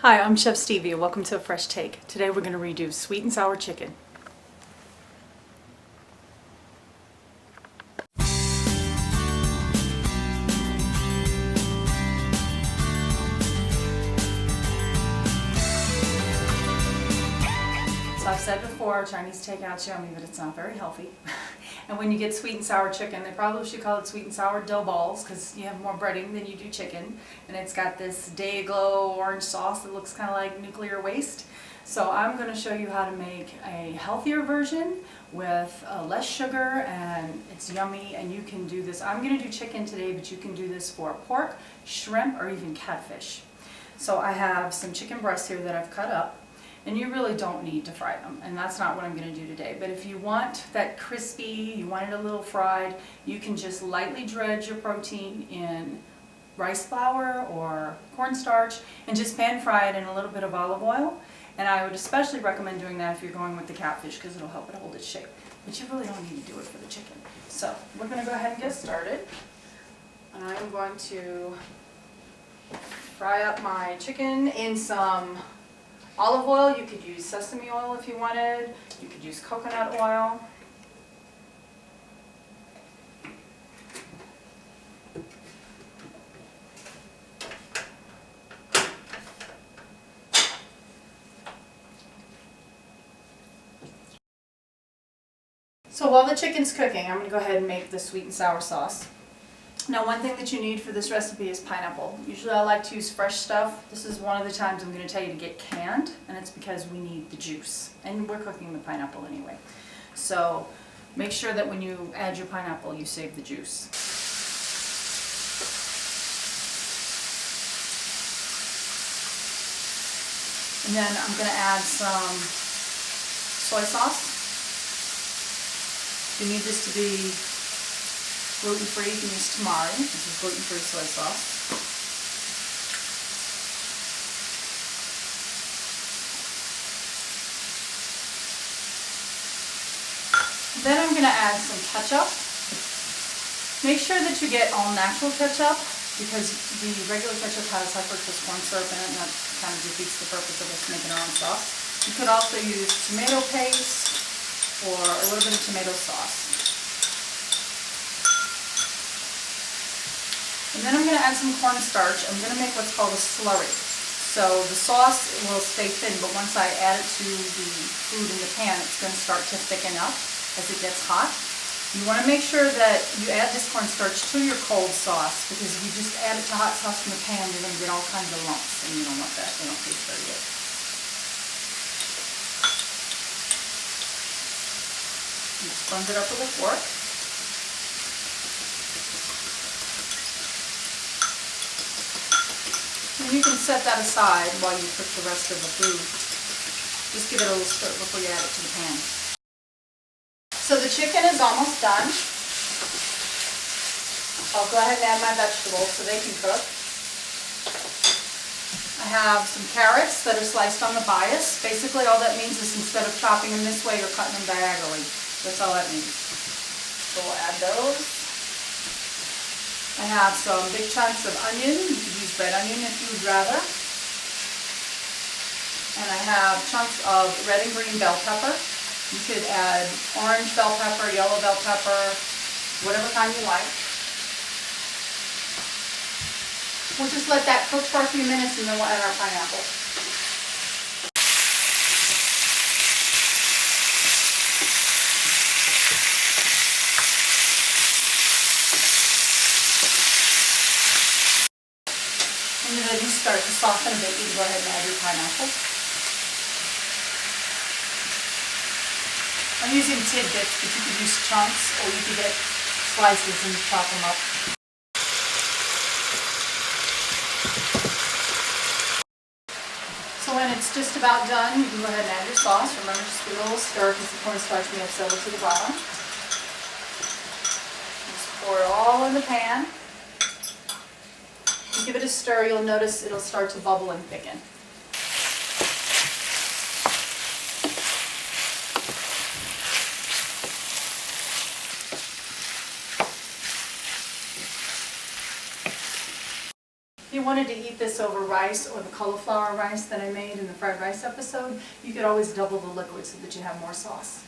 Hi, I'm Chef Stevie and welcome to A Fresh Take. Today we're going to redo sweet and sour chicken. So I've said before, Chinese takeout's yummy, but it's not very healthy. And when you get sweet and sour chicken, they probably should call it sweet and sour dough balls because you have more breading than you do chicken. And it's got this day-glow orange sauce that looks kind of like nuclear waste. So I'm going to show you how to make a healthier version with less sugar, and it's yummy, and you can do this. I'm going to do chicken today, but you can do this for pork, shrimp, or even catfish. So I have some chicken breasts here that I've cut up. And you really don't need to fry them, and that's not what I'm going to do today. But if you want that crispy, you want it a little fried, you can just lightly dredge your protein in rice flour or cornstarch and just pan fry it in a little bit of olive oil. And I would especially recommend doing that if you're going with the catfish because it'll help it hold its shape. But you really don't need to do it for the chicken. So we're going to go ahead and get started. And I'm going to fry up my chicken in some olive oil. You could use sesame oil if you wanted. You could use coconut oil. So while the chicken's cooking, I'm going to go ahead and make the sweet and sour sauce. Now, one thing that you need for this recipe is pineapple. Usually I like to use fresh stuff. This is one of the times I'm going to tell you to get canned, and it's because we need the juice. And we're cooking the pineapple anyway. So make sure that when you add your pineapple, you save the juice. And then I'm going to add some soy sauce. You need this to be gluten-free. You can use tamari. This is gluten-free soy sauce. Then I'm going to add some ketchup. Make sure that you get all natural ketchup because the regular ketchup has high fructose corn syrup in it, and that kind of defeats the purpose of us making our own sauce. You could also use tomato paste or a little bit of tomato sauce. And then I'm going to add some cornstarch. I'm going to make what's called a slurry. So the sauce will stay thin, but once I add it to the food in the pan, it's going to start to thicken up as it gets hot. You want to make sure that you add this cornstarch to your cold sauce, because if you just add it to hot sauce in the pan, you're going to get all kinds of lumps, and you don't want that. They don't taste very good. Just blend it up with a fork. And you can set that aside while you cook the rest of the food. Just give it a little stir before you add it to the pan. So the chicken is almost done. I'll go ahead and add my vegetables so they can cook. I have some carrots that are sliced on the bias. Basically all that means is instead of chopping them this way, you're cutting them diagonally. That's all that means. So we'll add those. I have some big chunks of onion. You could use red onion if you would rather. And I have chunks of red and green bell pepper. You could add orange bell pepper, yellow bell pepper, whatever kind you like. We'll just let that cook for a few minutes and then we'll add our pineapple. And then as you start to soften a bit, you can go ahead and add your pineapple. I'm using tidbits, but you could use chunks or you could get slices and chop them up. So when it's just about done, you can go ahead and add your sauce. Remember, just give it a little stir because the cornstarch may have settled to the bottom. Just pour it all in the pan. Give it a stir, you'll notice it'll start to bubble and thicken. If you wanted to eat this over rice or the cauliflower rice that I made in the fried rice episode, you could always double the liquid so that you have more sauce.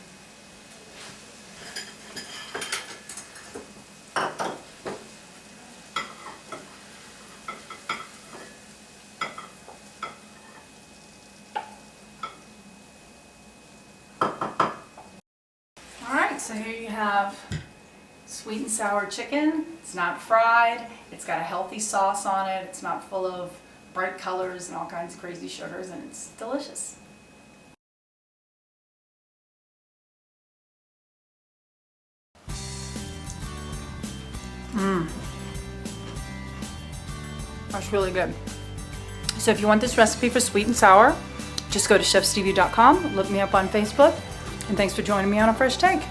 Alright, so here you have sweet and sour chicken. It's not fried, it's got a healthy sauce on it, it's not full of bright colors and all kinds of crazy sugars, and it's delicious. That's really good. So if you want this recipe for sweet and sour, just go to chefstevie.com, look me up on Facebook, and thanks for joining me on A Fresh Take.